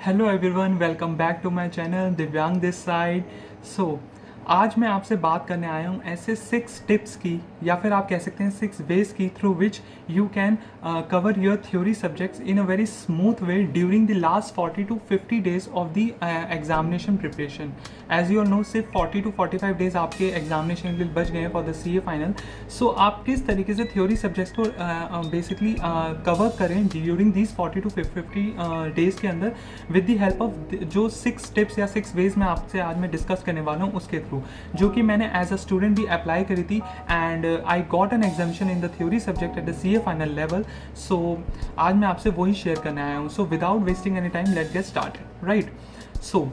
Hello everyone, welcome back to my channel Divyang this side. आज मैं आपसे बात करने आया हूँ ऐसे 6 टिप्स की, या फिर आप कह सकते हैं 6 वेज की, through which you can cover your theory subjects in a very smooth way during the last 40 to 50 days of the examination preparation. As you all know, सिर्फ 40 to 45 डेज आपके एग्जामिनेशन के लिए बच गए हैं फॉर द CA फाइनल। सो आप किस तरीके से थ्योरी सब्जेक्ट्स को बेसिकली कवर करें ड्यूरिंग दीज 40 to 50 डेज के अंदर विद द हेल्प ऑफ जो 6 टिप्स या 6 वेज मैं आपसे आज मैं डिस्कस करने वाला हूँ उसके थ्रू, जो कि मैंने एज अ स्टूडेंट भी अप्लाई करी थी and I got an examination in the theory subject at the CA final level. So आज मैं आपसे वही शेयर करने आया हूँ। So without wasting any time, let get started, right. So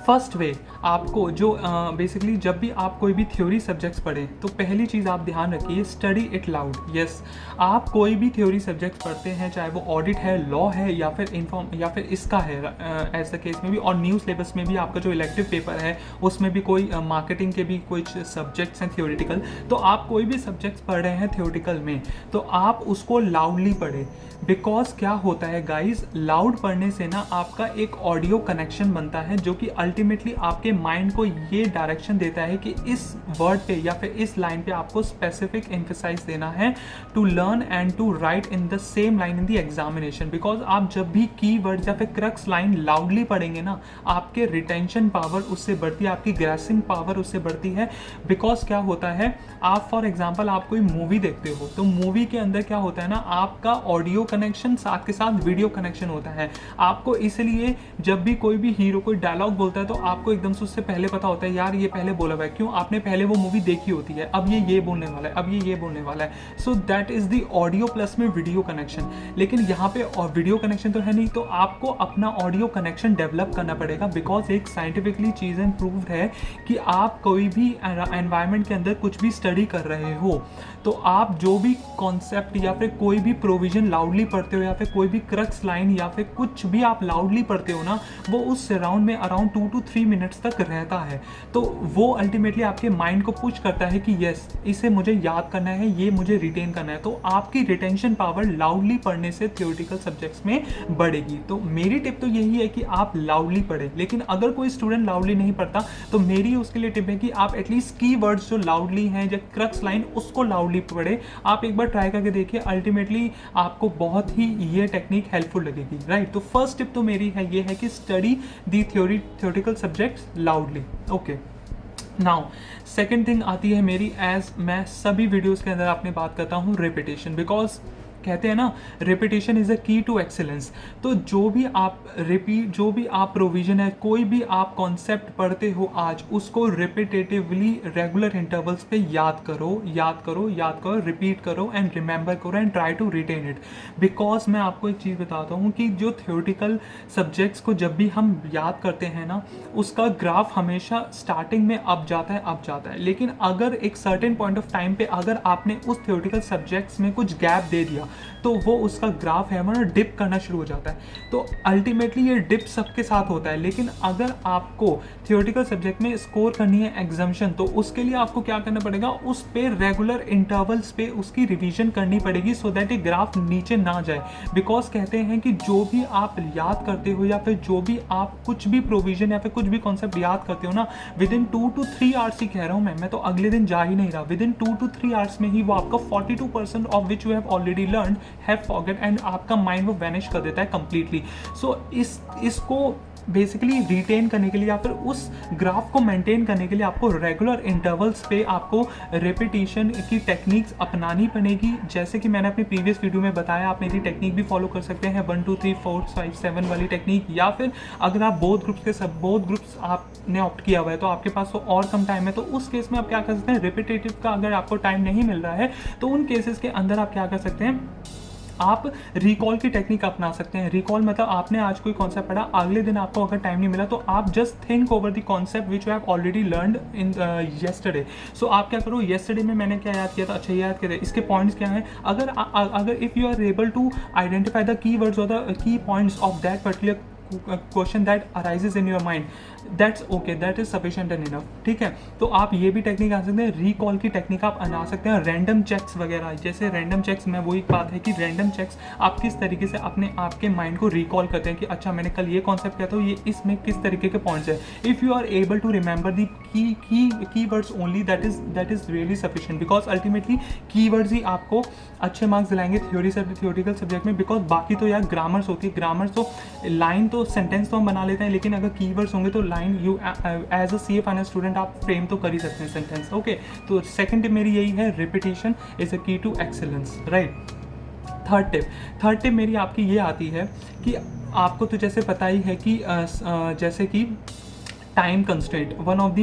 first way, आपको जो बेसिकली जब भी आप कोई भी थ्योरी सब्जेक्ट्स पढ़ें तो पहली चीज़ आप ध्यान रखिए, स्टडी इट लाउड। यस, आप कोई भी थ्योरी सब्जेक्ट पढ़ते हैं, चाहे वो ऑडिट है, लॉ है, या फिर इसका है एज द केस में भी, और न्यू सिलेबस में भी आपका जो इलेक्टिव पेपर है उसमें भी कोई मार्केटिंग के भी कुछ सब्जेक्ट्स हैं थ्योरेटिकल। तो आप कोई भी सब्जेक्ट्स पढ़ रहे हैं थ्योरेटिकल में तो आप उसको लाउडली पढ़ें। बिकॉज क्या होता है गाइज, लाउड पढ़ने से ना आपका एक ऑडियो कनेक्शन बनता है जो कि अल्टीमेटली आपके माइंड को ये डायरेक्शन देता है कि इस वर्ड पे या फिर इस लाइन पे आपको स्पेसिफिक एम्फेसाइज देना है to learn and to write in the same line in the examination. Because आप जब भी की वर्ड या फिर क्रक्स लाइन लाउडली पढ़ेंगे ना, आपके रिटेंशन पावर उससे बढ़ती है, आपकी ग्रेसिंग पावर उससे बढ़ती है। बिकॉज क्या होता है, आप फॉर एग्जाम्पल आप कोई मूवी देखते हो तो मूवी के अंदर क्या होता है ना, आपका ऑडियो कनेक्शन साथ के साथ वीडियो कनेक्शन होता है। आपको इसलिए जब भी कोई भी हीरो कोई डायलॉग बोलता है तो आपको एकदम से उससे पहले पता होता है यार ये पहले बोला हुआ है, क्यों, आपने पहले वो मूवी देखी होती है, अब ये बोलने वाला है, अब ये बोलने वाला है। So that is the audio plus में वीडियो कनेक्शन। लेकिन यहाँ पे वीडियो कनेक्शन तो है नहीं, तो आपको अपना ऑडियो कनेक्शन डेवलप करना पड़ेगा। बिकॉज एक साइंटिफिकली चीज़ प्रूव्ड है कि आप कोई भी एनवायरनमेंट के अंदर कुछ भी स्टडी कर रहे हो तो आप जो भी कॉन्सेप्ट या फिर कोई भी प्रोविजन लाउडली पढ़ते हो, या फिर कोई भी क्रक्स लाइन या फिर कुछ भी आप लाउडली पढ़ते हो ना, वो उस सराउंड में अराउंड 2 to 3 मिनट्स तक रहता है। तो वो अल्टीमेटली आपके माइंड को पुश करता है कि यस, इसे मुझे याद करना है, ये मुझे रिटेन करना है। तो आपकी रिटेंशन पावर लाउडली पढ़ने से थ्योरेटिकल सब्जेक्ट्स में बढ़ेगी। तो मेरी टिप तो यही है कि आप लाउडली पढ़ें। लेकिन अगर कोई स्टूडेंट लाउडली नहीं पढ़ता तो मेरी उसके लिए टिप है कि आप एटलीस्ट की वर्ड्स जो लाउडली हैं, जो क्रक्स लाइन, उसको लाउडली पढ़े। आप एक बार ट्राई करके देखिए, अल्टीमेटली आपको बहुत ही ये टेक्निक हेल्पफुल लगेगी, राइट। तो फर्स्ट टिप तो मेरी है ये है कि study the theoretical subjects loudly. Okay, now second thing आती है मेरी, एज मैं सभी वीडियोस के अंदर आपने बात करता हूँ, रिपीटेशन। बिकॉज कहते हैं ना, repetition is a key to excellence. तो जो भी आप प्रोविजन है, कोई भी आप कॉन्सेप्ट पढ़ते हो आज, उसको रिपीटेटिवली रेगुलर इंटरवल्स पे याद करो, रिपीट करो एंड रिमेंबर करो and try to retain it. Because मैं आपको एक चीज़ बताता हूँ कि जो थ्योरेटिकल सब्जेक्ट्स को जब भी हम याद करते हैं ना, उसका ग्राफ हमेशा स्टार्टिंग में अप जाता है। लेकिन अगर एक सर्टेन पॉइंट ऑफ टाइम पे अगर आपने उस थ्योरेटिकल सब्जेक्ट्स में कुछ गैप दे दिया तो वो उसका ग्राफ है हमारा डिप करना शुरू हो जाता है। तो अल्टीमेटली ये डिप सबके साथ होता है। लेकिन अगर आपको थ्योरेटिकल सब्जेक्ट में स्कोर करनी है एग्जामिनेशन, तो उसके लिए आपको क्या करना पड़ेगा, उस पे रेगुलर इंटरवल्स पे उसकी रिवीजन करनी पड़ेगी, सो दैट ये ग्राफ नीचे ना जाए। बिकॉज कहते हैं कि जो भी आप याद करते हो या फिर जो भी आप कुछ भी प्रोविजन या फिर कुछ भी कॉन्सेप्ट याद करते हो ना, विद इन 2 to 3 आवर्स ही कह रहा हूँ मैं तो अगले दिन जा ही नहीं रहा, विद इन 2 to 3 आवर्स में ही वो आपका 42% of which you have already learn have forget, and आपका माइंड वो वैनिश कर देता है कंप्लीटली। सो इसको बेसिकली रिटेन करने के लिए या फिर उस ग्राफ को मेंटेन करने के लिए आपको रेगुलर इंटरवल्स पे आपको रेपिटेशन की टेक्निक्स अपनानी पड़ेगी। जैसे कि मैंने अपनी प्रीवियस वीडियो में बताया, आप मेरी टेक्निक भी फॉलो कर सकते हैं, 1 2 3 4 5 7 वाली टेक्निक। या फिर अगर आप बोथ ग्रुप्स आपने ऑप्ट किया हुआ है तो आपके पास तो और कम टाइम है, तो उस केस में आप क्या कर सकते हैं, रिपीटेटिव का अगर आपको टाइम नहीं मिल रहा है तो उन केसेस के अंदर आप क्या कर सकते हैं, आप रिकॉल की टेक्निक अपना सकते हैं। रिकॉल मतलब आपने आज कोई कॉन्सेप्ट पढ़ा, अगले दिन आपको अगर टाइम नहीं मिला तो आप just think over the concept which you have already learned in yesterday. So आप क्या करो, येस्टरडे में मैंने क्या याद किया था, अच्छा याद किया था, इसके पॉइंट्स क्या हैं। अगर if you are able to identify the key words और the key points of that particular question that arises in your mind, that's okay, that is sufficient and enough, ठीक है। तो आप ये भी टेक्निक आ सकते हैं, रिकॉल की टेक्निक आप बना सकते हैं, रैंडम चेक्स वगैरह। जैसे रैंडम चेक्स में वही बात है कि रैंडम चेक्स आप किस तरीके से अपने आपके माइंड को रिकॉल करते हैं कि अच्छा मैंने कल ये कॉन्सेप्ट किया था, ये इसमें किस तरीके के पॉइंट्स है। If you are able to remember the keywords only, that is really sufficient, because ultimately keywords ही आपको अच्छे मार्क्स दिलाएंगे थ्योरेटिकल सब्जेक्ट में। बिकॉज बाकी तो यार ग्रामर्स होती है, ग्रामर्स तो लाइन तो सेंटेंस तो हम बना लेते हैं, लेकिन अगर कीवर्ड्स होंगे तो line you as a CA final student आप फ्रेम तो कर ही सकते हैं सेंटेंस, ओके। तो सेकंड टिप मेरी यही है, repetition is a key to excellence, right. Third tip मेरी आपकी ये आती है कि आपको तो जैसे पता ही है कि जैसे कि time constraint one of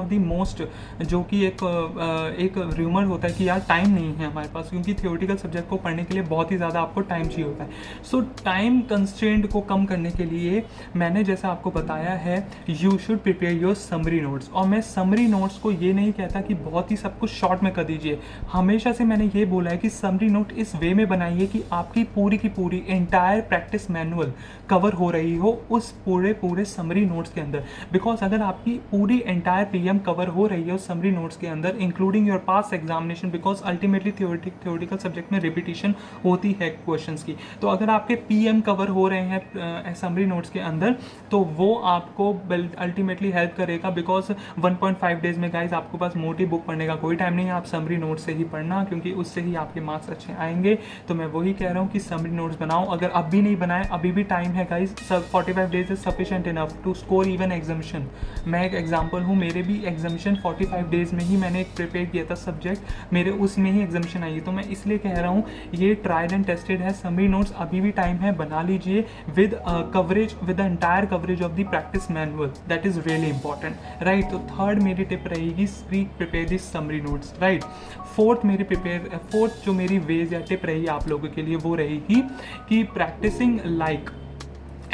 the most जो कि एक रूमर होता है कि यार टाइम नहीं है हमारे पास, क्योंकि थियोरेटिकल सब्जेक्ट को पढ़ने के लिए बहुत ही ज़्यादा आपको टाइम चाहिए होता है। सो टाइम कंस्ट्रेंट को कम करने के लिए मैंने जैसा आपको बताया है, you should prepare your summary notes. और मैं समरी नोट्स को ये नहीं कहता कि बहुत ही सब कुछ शॉर्ट में कर दीजिए, हमेशा से मैंने ये बोला है कि समरी नोट इस वे में बनाइए कि आपकी पूरी की पूरी एंटायर प्रैक्टिस मैनुअल कवर हो रही हो उस पूरे समरी नोट्स के अंदर। बिकॉज अगर आपकी पूरी एंटायर PM कवर हो रही है उस समरी नोट्स के अंदर, including your past examination, because ultimately theoretical subject में रिपीटिशन होती है क्वेश्चंस की, तो अगर आपके PM कवर हो रहे हैं समरी नोट्स के अंदर, तो वो आपको अल्टीमेटली हेल्प करेगा। बिकॉज 1.5 डेज में गाइज आपके पास मोटी बुक पढ़ने का कोई टाइम नहीं है, आप समरी नोट्स से ही पढ़ना, क्योंकि उससे ही आपके मार्क्स अच्छे आएंगे। तो मैं वही कह रहा हूँ कि समरी नोट्स बनाओ। अगर अब भी नहीं बनाए, अभी भी टाइम है guys, 45 days is sufficient enough to score even examination. मैं एक एग्जांपल हूँ, मेरे भी एग्जामिशन 45 डेज में ही मैंने एक प्रिपेयर किया था सब्जेक्ट, मेरे उसमें ही एग्जामिशन आई है। तो मैं इसलिए कह रहा हूँ ये ट्राइड एंड टेस्टेड है, समरी नोट्स अभी भी टाइम है, बना लीजिए with coverage, with the entire coverage of the practice manual, that is really important, right. तो थर्ड मेरी टिप रहेगी, prepare this summary notes, right. Fourth जो मेरी वेज या टिप रही आप लोगों के लिए वो रहेगी कि प्रैक्टिसिंग लाइक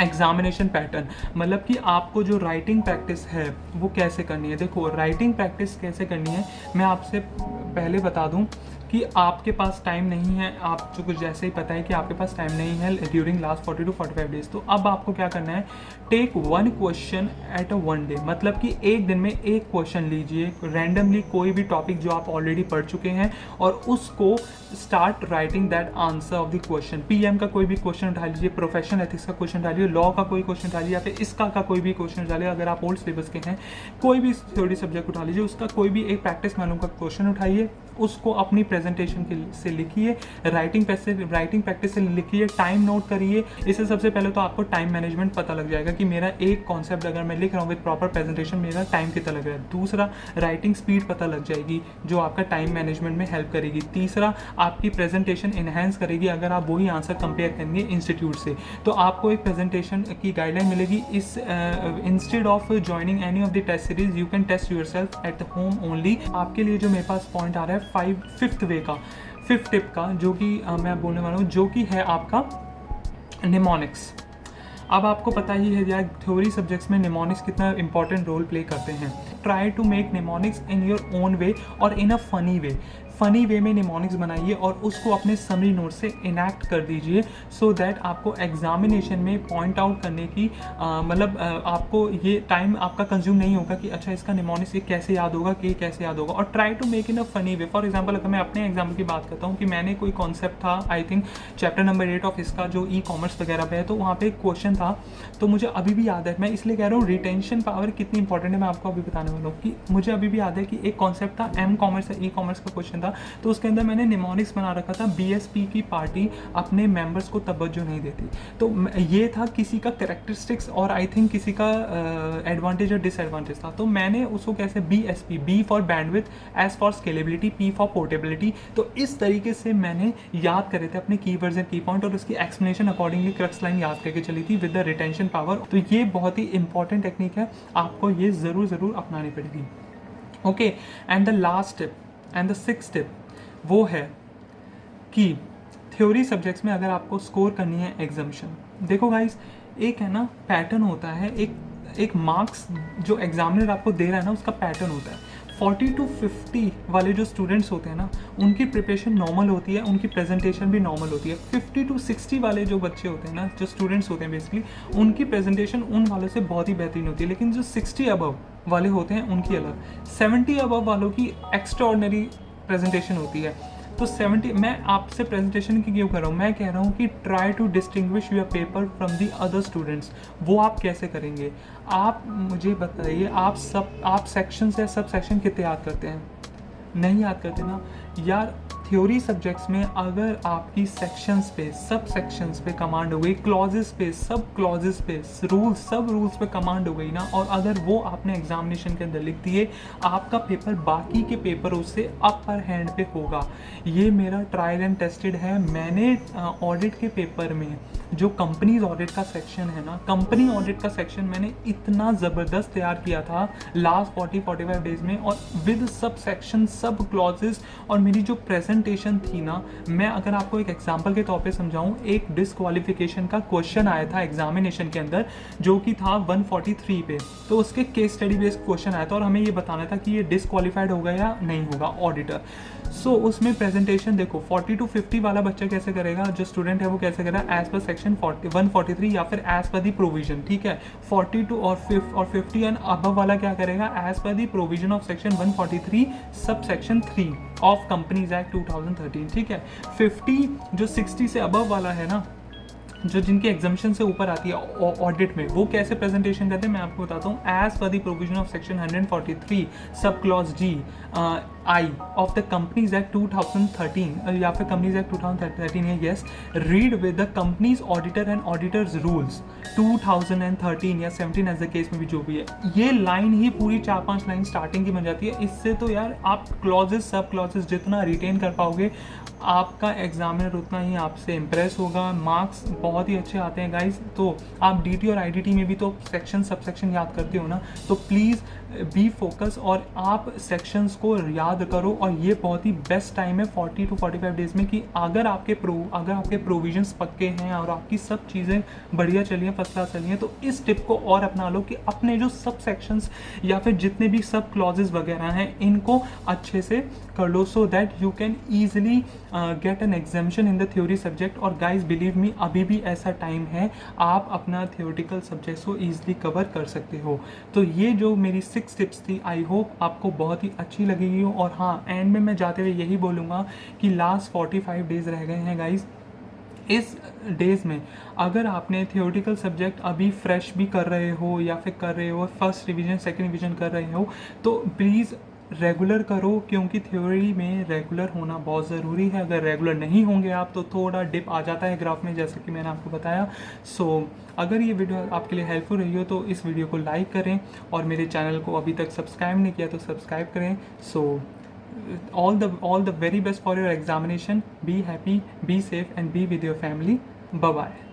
एग्जामिनेशन पैटर्न, मतलब कि आपको जो राइटिंग प्रैक्टिस है वो कैसे करनी है। देखो राइटिंग प्रैक्टिस कैसे करनी है, मैं आपसे पहले बता दूं कि आपके पास टाइम नहीं है, आप जो कुछ जैसे ही पता है कि आपके पास टाइम नहीं है ड्यूरिंग लास्ट 40 to 45 डेज, तो अब आपको क्या करना है, take one question at a one day, मतलब कि एक दिन में एक क्वेश्चन लीजिए रैंडमली, कोई भी टॉपिक जो आप ऑलरेडी पढ़ चुके हैं, और उसको start writing that answer of the question. PM का कोई भी क्वेश्चन उठा लीजिए, प्रोफेशनल एथिक्स का क्वेश्चन उठा लीजिए, लॉ का कोई क्वेश्चन उठा लीजिए, या फिर इसका का कोई भी क्वेश्चन उठा लीजिए, अगर आप ओल्ड सिलेबस के हैं कोई भी थ्योरी सब्जेक्ट उठा लीजिए, उसका कोई भी एक प्रैक्टिस मालूम का क्वेश्चन उठाइए, उसको अपनी प्रेजेंटेशन से लिखिए, राइटिंग प्रैक्टिस से लिखिए, टाइम नोट करिए। इससे सबसे पहले तो आपको टाइम मैनेजमेंट पता लग जाएगा कि मेरा एक कॉन्सेप्ट अगर मैं लिख रहा हूँ विद प्रॉपर प्रेजेंटेशन, मेरा टाइम कितना लग रहा है। दूसरा, राइटिंग स्पीड पता लग जाएगी जो आपका टाइम मैनेजमेंट में हेल्प करेगी। तीसरा, आपकी प्रेजेंटेशन इन्हेंस करेगी अगर आप वही आंसर कंपेयर करेंगे इंस्टीट्यूट से, तो आपको एक प्रेजेंटेशन की गाइडलाइन मिलेगी। इस instead of joining any of the test series, you can test yourself at home only. आपके लिए जो मेरे पास पॉइंट आ रहा है फिफ्थ टिप का, जो कि मैं बोलने वाला हूँ, जो कि है आपका निमोनिक्स। अब आपको पता ही है यार थ्योरी सब्जेक्ट्स में निमोनिक्स कितना इंपॉर्टेंट रोल प्ले करते हैं। Try to make mnemonics in your own way और इन अ फनी वे में निमोनिक्स बनाइए और उसको अपने समरी नोट से इनैक्ट कर दीजिए, सो दैट आपको एग्जामिनेशन में पॉइंट आउट करने की मतलब आपको ये टाइम आपका कंज्यूम नहीं होगा कि अच्छा इसका निमोनिक्स ये कैसे याद होगा कि कैसे याद होगा। और try to make in a funny way. For example अगर मैं अपने एग्जाम्पल की बात करता हूँ कि मैंने कोई कॉन्सेप्ट था, I think chapter number 8 of इसका जो ई-कॉमर्स वगैरह पे है, तो वहाँ पे एक क्वेश्चन था, तो मुझे अभी भी याद है। मैं इसलिए कह रहा हूँ रिटेंशन पावर कितनी इंपॉर्टेंट है, मैं आपको अभी बताने वाला हूँ कि मुझे अभी भी याद है कि एक कॉन्सेप्ट था M-कॉमर्स या ई-कॉमर्स का क्वेश्चन था, तो उसके अंदर मैंने निमोनिक्स बना रखा था, BSP की पार्टी अपने मेंबर्स को तवज्जो नहीं देती। तो ये था किसी का कैरेक्टरिस्टिक्स और आई थिंक किसी का एडवांटेज और डिसएडवांटेज था। तो मैंने उसको कैसे BSP, B for bandwidth, S for scalability, P for portability, तो इस तरीके से मैंने याद करे थे अपने कीवर्ड्स एंड की पॉइंट और उसकी एक्सप्लेनेशन अकॉर्डिंगली क्रक्स लाइन याद करके चली थी विद द रिटेंशन पावर। तो ये बहुत ही इंपॉर्टेंट टेक्निक है, आपको ये ज़रूर अपनानी पड़ेगी। Okay, and the last tip and the sixth tip वो है कि थ्योरी सब्जेक्ट्स में अगर आपको स्कोर करनी है एग्जामिशन, देखो गाइस एक है ना पैटर्न होता है, एक मार्क्स जो एग्जामिनर आपको दे रहा है ना उसका पैटर्न होता है। 40 to 50 वाले जो स्टूडेंट्स होते हैं ना, उनकी प्रिपरेशन नॉर्मल होती है, उनकी प्रेजेंटेशन भी नॉर्मल होती है। 50 to 60 वाले जो बच्चे होते हैं ना, जो स्टूडेंट्स होते हैं बेसिकली, उनकी प्रेजेंटेशन उन वालों से बहुत ही बेहतरीन होती है। लेकिन जो 60 अबव वाले होते हैं उनकी अलग, 70 अबव वालों की एक्स्ट्रा ऑर्डिनरी प्रेजेंटेशन होती है। तो 70, मैं आपसे प्रेजेंटेशन की क्यों कर रहा हूँ, मैं कह रहा हूँ कि try to distinguish your paper from the other students. वो आप कैसे करेंगे? आप मुझे बताइए, आप सेक्शन से सब सेक्शन कितने याद करते हैं? नहीं याद करते ना यार। थ्योरी सब्जेक्ट्स में अगर आपकी सेक्शंस पे, सब सेक्शंस पे कमांड हो गई, क्लॉजेस पे, सब क्लॉजेस पे, रूल्स, सब रूल्स पे कमांड हो गई ना, और अगर वो आपने एग्जामिनेशन के अंदर लिख दिए, आपका पेपर बाकी के पेपरों से अपर हैंड पे होगा। ये मेरा ट्रायल एंड टेस्टेड है। मैंने ऑडिट के पेपर में जो कंपनीज ऑडिट का सेक्शन है ना, कंपनी ऑडिट का सेक्शन मैंने इतना ज़बरदस्त तैयार किया था लास्ट 40-45 डेज में, और विद सब सेक्शन, सब क्लॉजेस, और मेरी जो प्रेजेंटेशन थी ना, मैं अगर आपको एक एग्जांपल के तौर पे समझाऊं, एक डिस्क्वालिफिकेशन का क्वेश्चन आया था एग्जामिनेशन के अंदर जो कि था 143 पे, तो उसके केस स्टडी बेस्ड क्वेश्चन आया था और हमें ये बताना था कि ये डिस्क्वालिफाइड होगा या नहीं होगा ऑडिटर। सो उसमें प्रेजेंटेशन देखो, 40 to 50 वाला बच्चा कैसे करेगा, जो स्टूडेंट है वो कैसे करेगा, एज पर सेक्शन 143 या फिर एज पर दी प्रोविजन, ठीक है। 42 और 50 एंड अबव वाला क्या करेगा, as per the provision of section 143 sub section 3 of companies act 2013, ठीक है। 50 जो 60 से अबव वाला है ना, जो जिनकी एग्जामिशन से ऊपर आती है ऑडिट में, वो कैसे प्रेजेंटेशन करते हैं मैं आपको बताता हूँ। As per the provision of section 143 sub clause ji I of the companies act 2013 या फिर कंपनीज एक्ट 2013 है, yes, read with the companies auditor and auditors rules 2013 या 17 एज द केस में भी जो भी है। ये लाइन ही पूरी 4-5 लाइन स्टार्टिंग की बन जाती है। इससे तो यार आप क्लॉजेस, सब क्लॉजेस जितना रिटेन कर पाओगे, आपका एग्जामिनर उतना ही आपसे इम्प्रेस होगा। मार्क्स बहुत ही अच्छे आते हैं गाइस। तो आप डीटी और आईडीटी में भी तो सेक्शन, सब सेक्शन याद करते हो ना, तो प्लीज़ बी फोकस और आप सेक्शंस को याद करो। और ये बहुत ही बेस्ट टाइम है 40 to 45 डेज में कि अगर आपके प्रोविजंस पक्के हैं और आपकी सब चीज़ें बढ़िया चली हैं, फर्स्ट क्लास चली हैं, तो इस टिप को और अपना लो कि अपने जो सब सेक्शंस या फिर जितने भी सब क्लॉजेस वगैरह हैं, इनको अच्छे से कर लो, so that you can easily get an examination in the theory subject. और गाइज बिलीव मी, अभी भी ऐसा टाइम है, आप अपना थियोरिटिकल सब्जेक्ट्स को ईजिली कवर कर सकते हो। तो ये जो मेरी 6 टिप्स थी, आई होप आपको बहुत ही अच्छी लगेगी। और हाँ, एंड में मैं जाते हुए यही बोलूँगा कि लास्ट 45 डेज रह गए हैं गाइज। इस डेज़ में अगर आपने थियोरिटिकल सब्जेक्ट अभी फ्रेश भी कर रहे हो या फिर कर रहे हो, फर्स्ट रिवीजन, सेकंड रिवीजन कर रहे हो, तो प्लीज़ रेगुलर करो, क्योंकि थ्योरी में रेगुलर होना बहुत ज़रूरी है। अगर रेगुलर नहीं होंगे आप, तो थोड़ा डिप आ जाता है ग्राफ में, जैसे कि मैंने आपको बताया। सो अगर ये वीडियो आपके लिए हेल्पफुल रही हो तो इस वीडियो को लाइक करें, और मेरे चैनल को अभी तक सब्सक्राइब नहीं किया तो सब्सक्राइब करें। सो all the very best for your examination. Be happy, be safe, and be with your family. Bye bye.